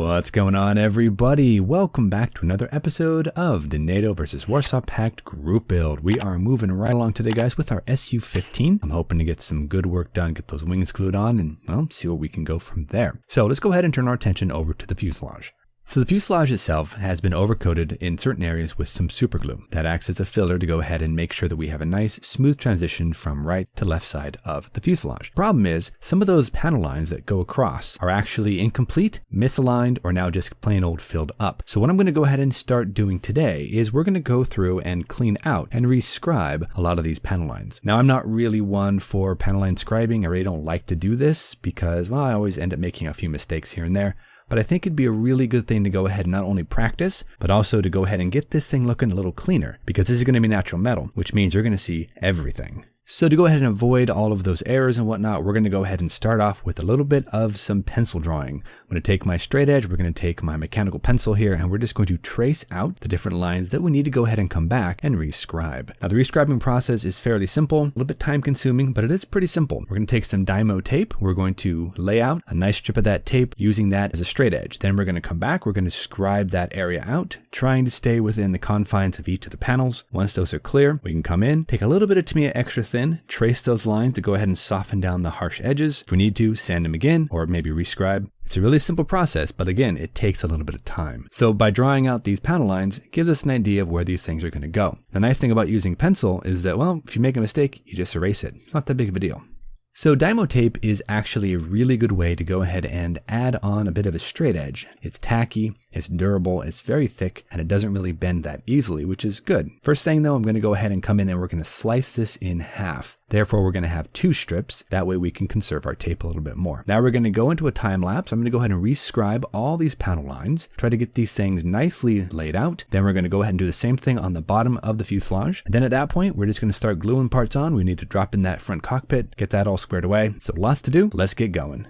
What's going on, everybody? Welcome back to another episode of the NATO versus Warsaw Pact group build. We are moving right along today, guys, with our Su-15. I'm hoping to get some good work done, get those wings glued on, and, well, see where we can go from there. So let's go ahead and turn our attention over to the fuselage. So the fuselage itself has been overcoated in certain areas with some super glue that acts as a filler to go ahead and make sure that we have a nice smooth transition from right to left side of the fuselage. Problem is, some of those panel lines that go across are actually incomplete, misaligned, or now just plain old filled up. So what I'm going to go ahead and start doing today is we're going to go through and clean out and re-scribe a lot of these panel lines. Now, I'm not really one for panel line scribing. I really don't like to do this because, well, I always end up making a few mistakes here and there. But I think it'd be a really good thing to go ahead and not only practice, but also to go ahead and get this thing looking a little cleaner, because this is going to be natural metal, which means you're going to see everything. So to go ahead and avoid all of those errors and whatnot, we're going to go ahead and start off with a little bit of some pencil drawing. I'm going to take my straight edge, we're going to take my mechanical pencil here, and we're just going to trace out the different lines that we need to go ahead and come back and re-scribe. Now the re-scribing process is fairly simple, a little bit time consuming, but it is pretty simple. We're going to take some Dymo tape, we're going to lay out a nice strip of that tape using that as a straight edge. Then we're going to come back, we're going to scribe that area out, trying to stay within the confines of each of the panels. Once those are clear, we can come in, take a little bit of Tamiya extra thin, trace those lines to go ahead and soften down the harsh edges. If we need to, sand them again, or maybe re-scribe. It's a really simple process, but again, it takes a little bit of time. So by drawing out these panel lines, it gives us an idea of where these things are going to go. The nice thing about using pencil is that, well, if you make a mistake, you just erase it. It's not that big of a deal. So Dymo tape is actually a really good way to go ahead and add on a bit of a straight edge. It's tacky, it's durable, it's very thick, and it doesn't really bend that easily, which is good. First thing though, I'm going to go ahead and come in and we're going to slice this in half. Therefore, we're going to have two strips. That way we can conserve our tape a little bit more. Now we're going to go into a time lapse. I'm going to go ahead and re-scribe all these panel lines, try to get these things nicely laid out. Then we're going to go ahead and do the same thing on the bottom of the fuselage. And then at that point, we're just going to start gluing parts on. We need to drop in that front cockpit, get that all squared away. So lots to do. Let's get going.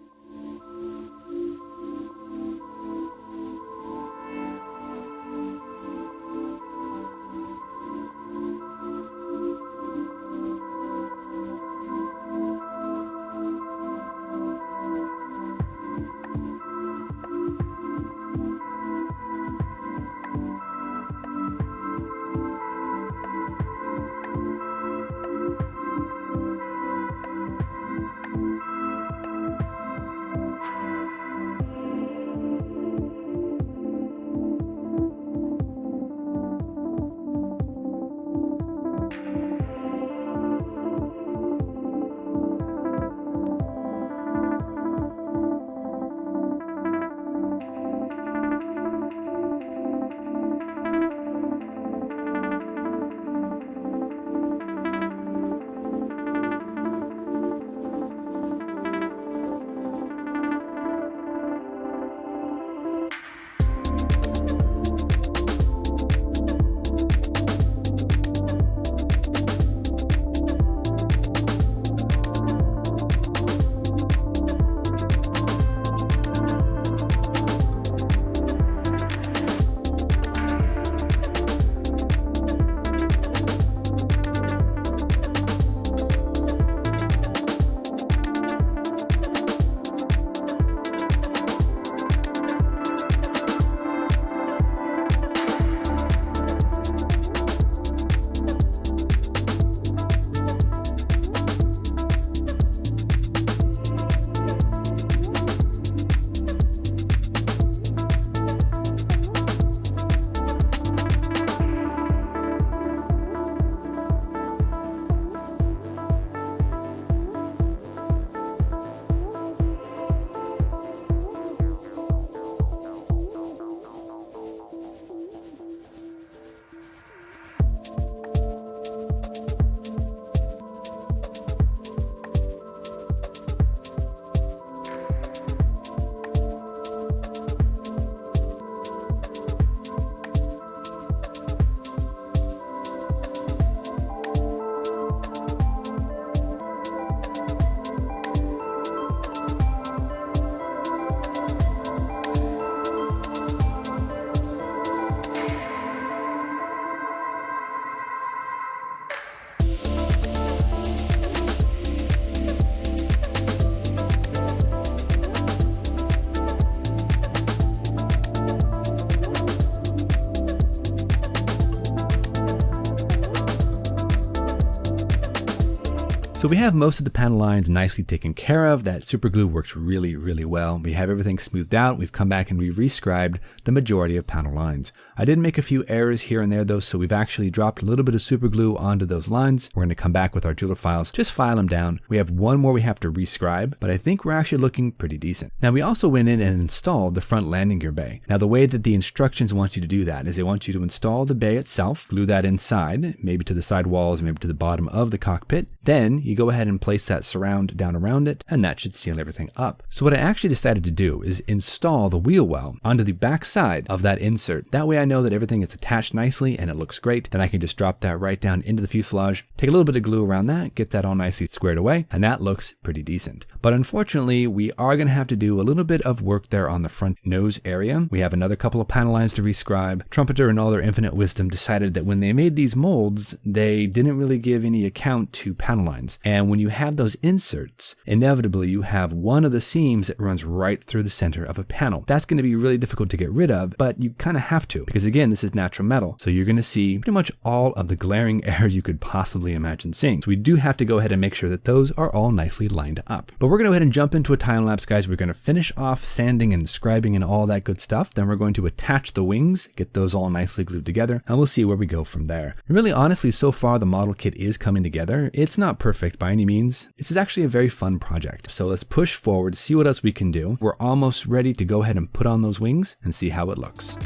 So we have most of the panel lines nicely taken care of. That super glue works really, really well. We have everything smoothed out. We've come back and we've re-scribed the majority of panel lines. I did make a few errors here and there though, so we've actually dropped a little bit of super glue onto those lines. We're going to come back with our jeweler files, just file them down. We have one more we have to re-scribe, but I think we're actually looking pretty decent. Now we also went in and installed the front landing gear bay. Now the way that the instructions want you to do that is they want you to install the bay itself, glue that inside, maybe to the side walls, maybe to the bottom of the cockpit. Then you go ahead and place that surround down around it, and that should seal everything up. So what I actually decided to do is install the wheel well onto the back side of that insert. That way I know that everything is attached nicely and it looks great. Then I can just drop that right down into the fuselage, take a little bit of glue around that, get that all nicely squared away, and that looks pretty decent. But unfortunately, we are going to have to do a little bit of work there on the front nose area. We have another couple of panel lines to re-scribe. Trumpeter in all their infinite wisdom decided that when they made these molds, they didn't really give any account to panel lines. And when you have those inserts, inevitably you have one of the seams that runs right through the center of a panel. That's going to be really difficult to get rid of, but you kind of have to, because again, this is natural metal. So you're going to see pretty much all of the glaring errors you could possibly imagine seeing. So we do have to go ahead and make sure that those are all nicely lined up. But we're going to go ahead and jump into a time lapse, guys. We're going to finish off sanding and scribing and all that good stuff. Then we're going to attach the wings, get those all nicely glued together, and we'll see where we go from there. And really, honestly, so far the model kit is coming together. It's not perfect by any means. This is actually a very fun project. So let's push forward, see what else we can do. We're almost ready to go ahead and put on those wings and see how it looks.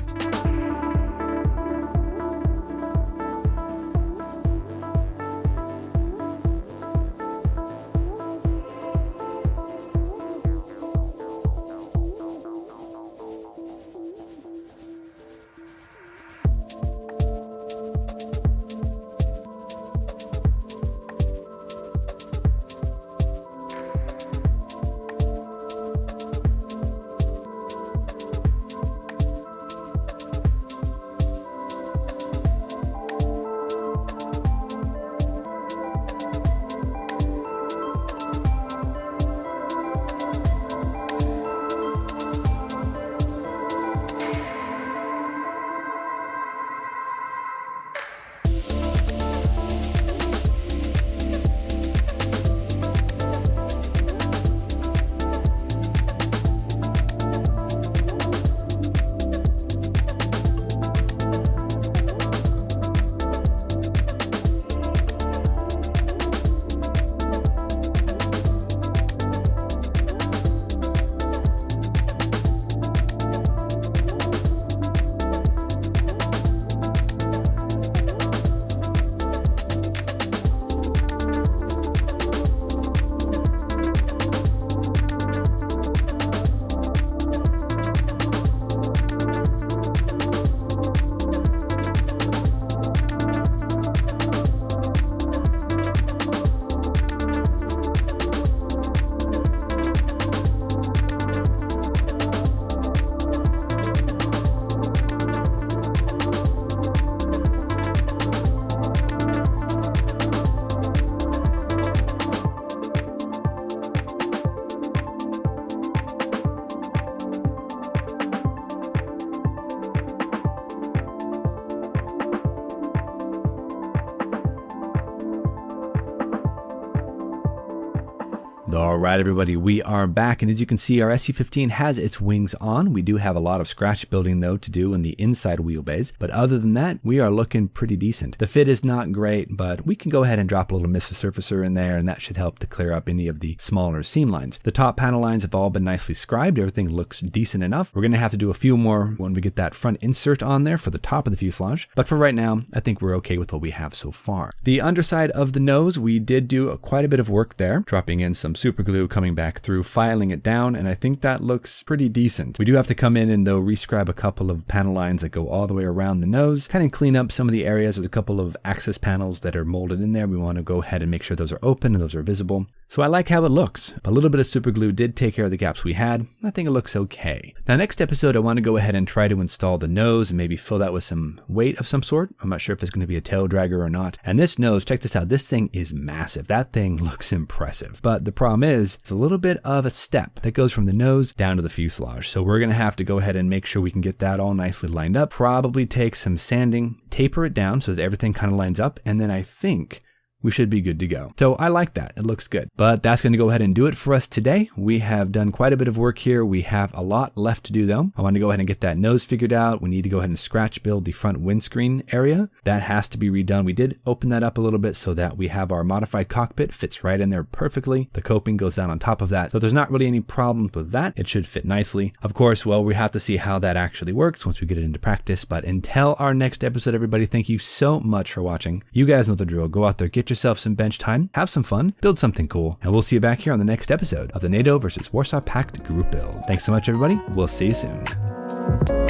Alright everybody, we are back, and as you can see, our Su-15 has its wings on. We do have a lot of scratch building though to do in the inside wheelbase, but other than that, we are looking pretty decent. The fit is not great, but we can go ahead and drop a little Mr. Surfacer in there, and that should help to clear up any of the smaller seam lines. The top panel lines have all been nicely scribed. Everything looks decent enough. We're going to have to do a few more when we get that front insert on there for the top of the fuselage, but for right now, I think we're okay with what we have so far. The underside of the nose, we did do quite a bit of work there, dropping in some super glue, coming back through, filing it down, and I think that looks pretty decent. We do have to come in and though re-scribe a couple of panel lines that go all the way around the nose, kind of clean up some of the areas. There's a couple of access panels that are molded in there. We want to go ahead and make sure those are open and those are visible. So I like how it looks. A little bit of super glue did take care of the gaps we had. I think it looks okay. Now next episode, I want to go ahead and try to install the nose and maybe fill that with some weight of some sort. I'm not sure if it's going to be a tail dragger or not. And this nose, check this out. This thing is massive. That thing looks impressive. But the problem is, it's a little bit of a step that goes from the nose down to the fuselage. So we're going to have to go ahead and make sure we can get that all nicely lined up. Probably take some sanding, taper it down so that everything kind of lines up. And then I think we should be good to go. So I like that. It looks good. But that's going to go ahead and do it for us today. We have done quite a bit of work here. We have a lot left to do though. I want to go ahead and get that nose figured out. We need to go ahead and scratch build the front windscreen area. That has to be redone. We did open that up a little bit so that we have our modified cockpit fits right in there perfectly. The coping goes down on top of that. So there's not really any problems with that. It should fit nicely. Of course, well, we have to see how that actually works once we get it into practice. But until our next episode, everybody, thank you so much for watching. You guys know the drill. Go out there, get yourself some bench time, have some fun, build something cool, and we'll see you back here on the next episode of the NATO versus Warsaw Pact group build. Thanks so much, everybody. We'll see you soon.